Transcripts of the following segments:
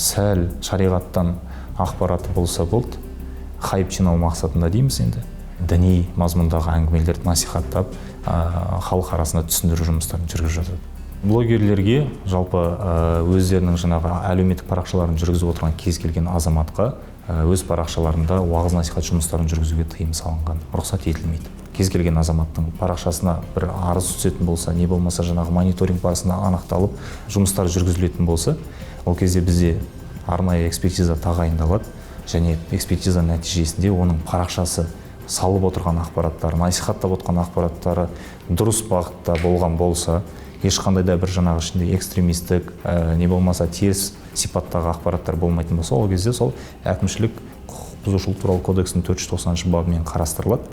Сәл шариғаттан ақпараты болса болды, хайп жинау мақсатында дейміз енді. Діни мазмұндағы әңгімелерді насихаттап, халық арасында түсіндіру жұмыстарын жүргізіп жатады. Блогерлерге жалпы өздерінің жаңағы әлеуметтік парақшаларын жүргізіп отырған кез келген азаматқа өз парақшаларында уағыз насихат жұмыстарын жүргізуге тыйым салынған, рұқсат етілмейді. Кез келген азаматтың парақшасына бір арыз түсетін болса, не болмаса жаңағы мониторинг барысында анықталып жұмыстар жүргізілетін болса, ол кезде бізде арнайы экспертиза тағайындалады, және экспертиза нәтижесінде оның парақшасы салып отырған ақпараттары, насихаттап отырған ақпараттары дұрыс бағытта болған болса, ешқандай да бір жаңағы ішінде экстремистік, не болмаса теріс сипаттағы ақпараттар болмайтын болса, ол кезде сол әкімшілік құқық бұзушылық туралы кодексінің 490 бабымен қарастырылады.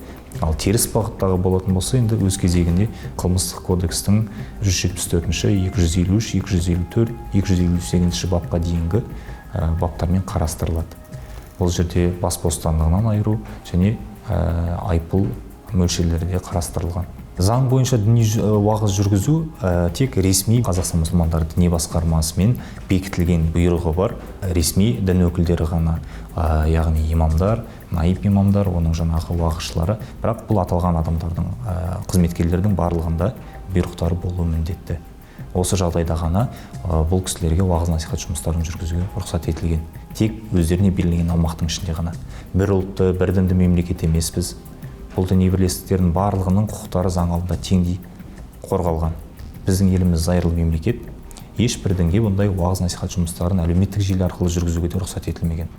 Ал теріс бағыттағы болатын болса, енді өз кезегінде қылмыстық кодекстің 174-ші, 253, 254, 258-ші бапқа дейінгі баптармен қарастырылады. Бұл жерде бас бостандығынан айыру және айыппұл мөлшерлері де қарастырылған. Заң бойынша діни уағыз жүргізу тек ресми Қазақстан мұсылмандары діни басқармасымен бекітілген бұйрығы бар ресми дін өкілдері ғана, яғни имамдар, наиб имамдар, оның жаңағы уағызшылары. Бірақ бұл аталған адамдардың, қызметкерлердің барлығында бұйрықтары болуы міндетті. Осы жағдайда ғана бұл кісілерге уағыз насихат жұмыстарын жүргізуге рұқсат етілген. Тек өздеріне берілген аумақтың ішінде ғана. Бір ұлтты, бір дінді мемлекет емеспіз. Бұл діни бірлестіктердің барлығының құқықтары заң алдында теңдей қорғалған. Біздің еліміз зайырлы мемлекет, ешбір дінге бұндай уағыз насихат жұмыстарын әлеуметтік желі арқылы жүргізуге де рұқсат етілмеген.